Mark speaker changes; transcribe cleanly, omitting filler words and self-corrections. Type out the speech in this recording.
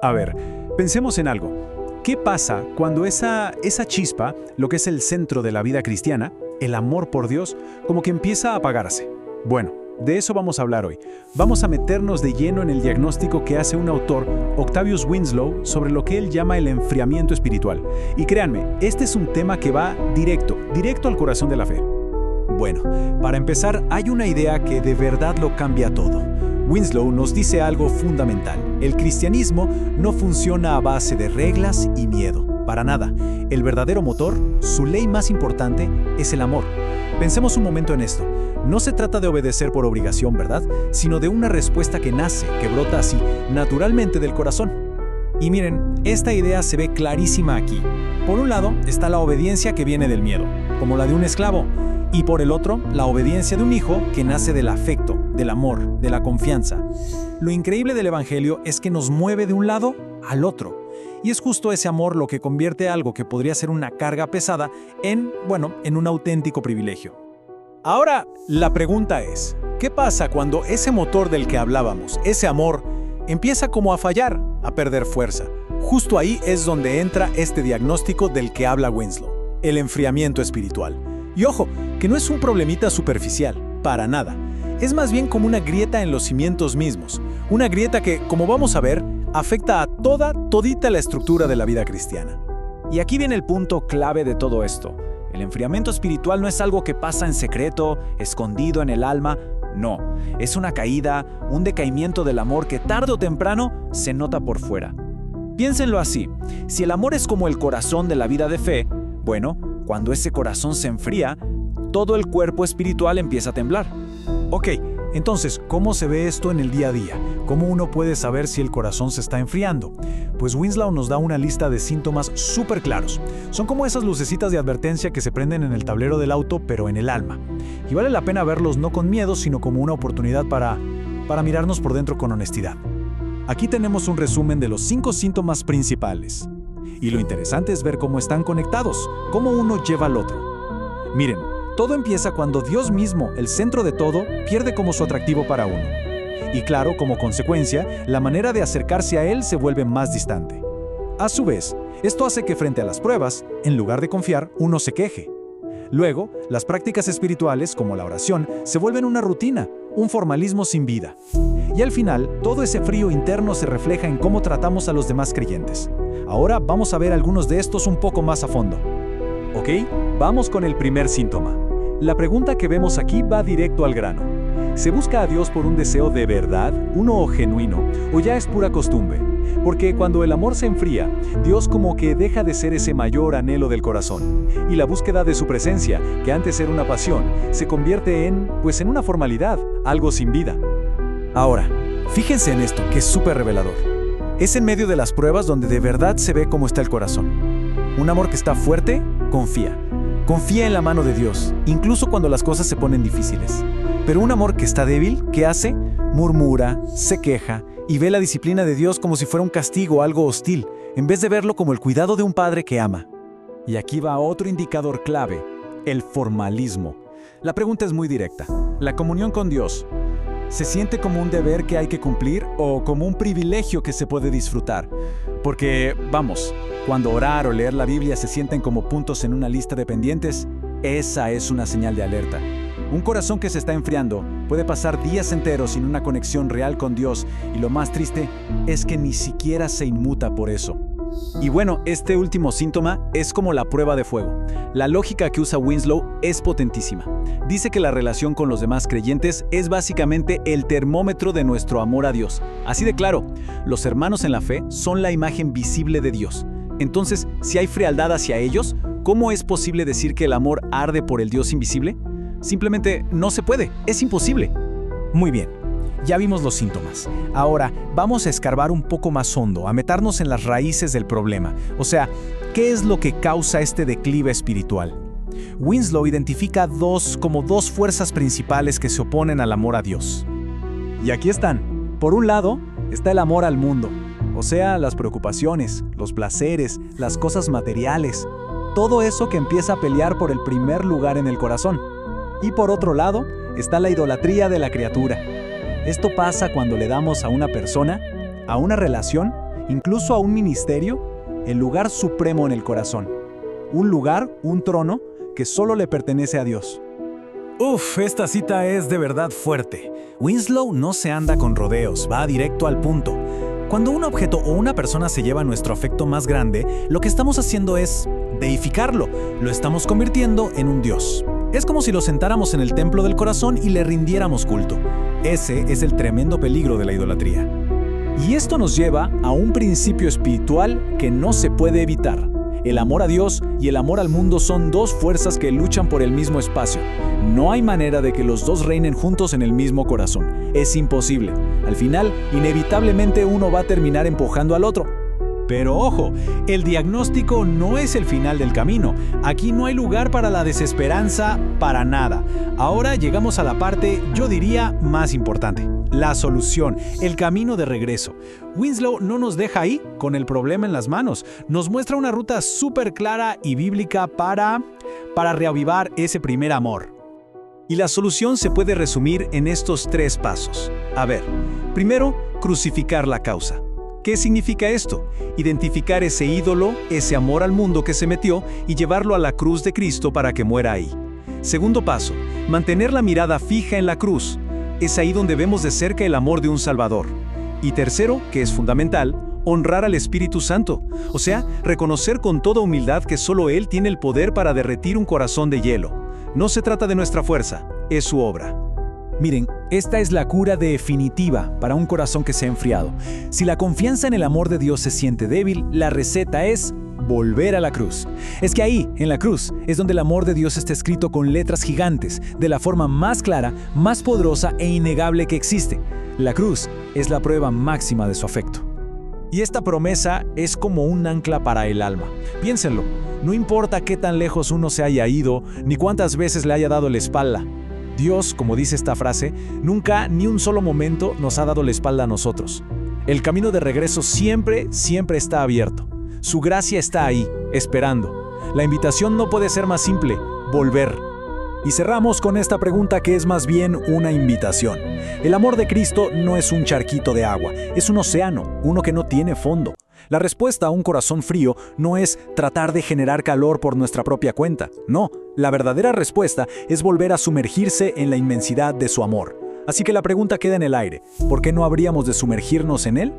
Speaker 1: A ver, pensemos en algo. ¿Qué pasa cuando esa chispa, lo que es el centro de la vida cristiana, el amor por Dios, como que empieza a apagarse? Bueno, de eso vamos a hablar hoy. Vamos a meternos de lleno en el diagnóstico que hace un autor, Octavius Winslow, sobre lo que él llama el enfriamiento espiritual. Y créanme, este es un tema que va directo al corazón de la fe. Bueno, para empezar, hay una idea que de verdad lo cambia todo. Winslow nos dice algo fundamental. El cristianismo no funciona a base de reglas y miedo, para nada. El verdadero motor, su ley más importante, es el amor. Pensemos un momento en esto. No se trata de obedecer por obligación, ¿verdad? Sino de una respuesta que nace, que brota así, naturalmente del corazón. Y miren, esta idea se ve clarísima aquí. Por un lado está la obediencia que viene del miedo, como la de un esclavo. Y por el otro, la obediencia de un hijo que nace del afecto, del amor, de la confianza. Lo increíble del Evangelio es que nos mueve de un lado al otro. Y es justo ese amor lo que convierte algo que podría ser una carga pesada en un auténtico privilegio. Ahora, la pregunta es, ¿qué pasa cuando ese motor del que hablábamos, ese amor, empieza como a fallar, a perder fuerza? Justo ahí es donde entra este diagnóstico del que habla Winslow, el enfriamiento espiritual. Y ojo, que no es un problemita superficial, para nada. Es más bien como una grieta en los cimientos mismos. Una grieta que, como vamos a ver, afecta a todita la estructura de la vida cristiana. Y aquí viene el punto clave de todo esto. El enfriamiento espiritual no es algo que pasa en secreto, escondido en el alma. No, es una caída, un decaimiento del amor que tarde o temprano se nota por fuera. Piénsenlo así. Si el amor es como el corazón de la vida de fe, bueno, cuando ese corazón se enfría, todo el cuerpo espiritual empieza a temblar. Ok, entonces, ¿cómo se ve esto en el día a día? ¿Cómo uno puede saber si el corazón se está enfriando? Pues Winslow nos da una lista de síntomas súper claros. Son como esas lucecitas de advertencia que se prenden en el tablero del auto, pero en el alma. Y vale la pena verlos no con miedo, sino como una oportunidad para mirarnos por dentro con honestidad. Aquí tenemos un resumen de los 5 síntomas principales. Y lo interesante es ver cómo están conectados, cómo uno lleva al otro. Miren, todo empieza cuando Dios mismo, el centro de todo, pierde como su atractivo para uno. Y claro, como consecuencia, la manera de acercarse a Él se vuelve más distante. A su vez, esto hace que frente a las pruebas, en lugar de confiar, uno se queje. Luego, las prácticas espirituales, como la oración, se vuelven una rutina, un formalismo sin vida. Y al final, todo ese frío interno se refleja en cómo tratamos a los demás creyentes. Ahora vamos a ver algunos de estos un poco más a fondo. ¿Ok? Vamos con el primer síntoma. La pregunta que vemos aquí va directo al grano. ¿Se busca a Dios por un deseo de verdad, uno genuino, o ya es pura costumbre? Porque cuando el amor se enfría, Dios como que deja de ser ese mayor anhelo del corazón. Y la búsqueda de su presencia, que antes era una pasión, se convierte en una formalidad, algo sin vida. Ahora, fíjense en esto, que es súper revelador. Es en medio de las pruebas donde de verdad se ve cómo está el corazón. Un amor que está fuerte, confía. Confía en la mano de Dios, incluso cuando las cosas se ponen difíciles. Pero un amor que está débil, ¿qué hace? Murmura, se queja y ve la disciplina de Dios como si fuera un castigo, algo hostil, en vez de verlo como el cuidado de un padre que ama. Y aquí va otro indicador clave, el formalismo. La pregunta es muy directa. La comunión con Dios, ¿se siente como un deber que hay que cumplir o como un privilegio que se puede disfrutar? Porque, cuando orar o leer la Biblia se sienten como puntos en una lista de pendientes, esa es una señal de alerta. Un corazón que se está enfriando puede pasar días enteros sin una conexión real con Dios y lo más triste es que ni siquiera se inmuta por eso. Y bueno, este último síntoma es como la prueba de fuego. La lógica que usa Winslow es potentísima. Dice que la relación con los demás creyentes es básicamente el termómetro de nuestro amor a Dios. Así de claro, los hermanos en la fe son la imagen visible de Dios. Entonces, si hay frialdad hacia ellos, ¿cómo es posible decir que el amor arde por el Dios invisible? Simplemente no se puede, es imposible.
Speaker 2: Muy bien, ya vimos los síntomas. Ahora vamos a escarbar un poco más hondo, a meternos en las raíces del problema. O sea, ¿qué es lo que causa este declive espiritual? Winslow identifica dos fuerzas principales que se oponen al amor a Dios.
Speaker 1: Y aquí están. Por un lado, está el amor al mundo. O sea, las preocupaciones, los placeres, las cosas materiales. Todo eso que empieza a pelear por el primer lugar en el corazón. Y por otro lado, está la idolatría de la criatura. Esto pasa cuando le damos a una persona, a una relación, incluso a un ministerio, el lugar supremo en el corazón. Un lugar, un trono, que solo le pertenece a Dios.
Speaker 2: Uf, esta cita es de verdad fuerte. Winslow no se anda con rodeos, va directo al punto. Cuando un objeto o una persona se lleva nuestro afecto más grande, lo que estamos haciendo es deificarlo, lo estamos convirtiendo en un dios. Es como si lo sentáramos en el templo del corazón y le rindiéramos culto. Ese es el tremendo peligro de la idolatría. Y esto nos lleva a un principio espiritual que no se puede evitar. El amor a Dios y el amor al mundo son dos fuerzas que luchan por el mismo espacio. No hay manera de que los dos reinen juntos en el mismo corazón. Es imposible. Al final, inevitablemente uno va a terminar empujando al otro. Pero ojo, el diagnóstico no es el final del camino. Aquí no hay lugar para la desesperanza, para nada. Ahora llegamos a la parte, yo diría, más importante. La solución, el camino de regreso. Winslow no nos deja ahí, con el problema en las manos. Nos muestra una ruta súper clara y bíblica para reavivar ese primer amor. Y la solución se puede resumir en estos 3 pasos. A ver, primero, crucificar la causa. ¿Qué significa esto? Identificar ese ídolo, ese amor al mundo que se metió y llevarlo a la cruz de Cristo para que muera ahí. Segundo paso, mantener la mirada fija en la cruz. Es ahí donde vemos de cerca el amor de un Salvador. Y tercero, que es fundamental, honrar al Espíritu Santo. O sea, reconocer con toda humildad que solo Él tiene el poder para derretir un corazón de hielo. No se trata de nuestra fuerza, es su obra. Miren, esta es la cura definitiva para un corazón que se ha enfriado. Si la confianza en el amor de Dios se siente débil, la receta es volver a la cruz. Es que ahí, en la cruz, es donde el amor de Dios está escrito con letras gigantes, de la forma más clara, más poderosa e innegable que existe. La cruz es la prueba máxima de su afecto. Y esta promesa es como un ancla para el alma. Piénsenlo, no importa qué tan lejos uno se haya ido, ni cuántas veces le haya dado la espalda. Dios, como dice esta frase, nunca ni un solo momento nos ha dado la espalda a nosotros. El camino de regreso siempre está abierto. Su gracia está ahí, esperando. La invitación no puede ser más simple, volver. Y cerramos con esta pregunta que es más bien una invitación. El amor de Cristo no es un charquito de agua, es un océano, uno que no tiene fondo. La respuesta a un corazón frío no es tratar de generar calor por nuestra propia cuenta. No, la verdadera respuesta es volver a sumergirse en la inmensidad de su amor. Así que la pregunta queda en el aire. ¿Por qué no habríamos de sumergirnos en él?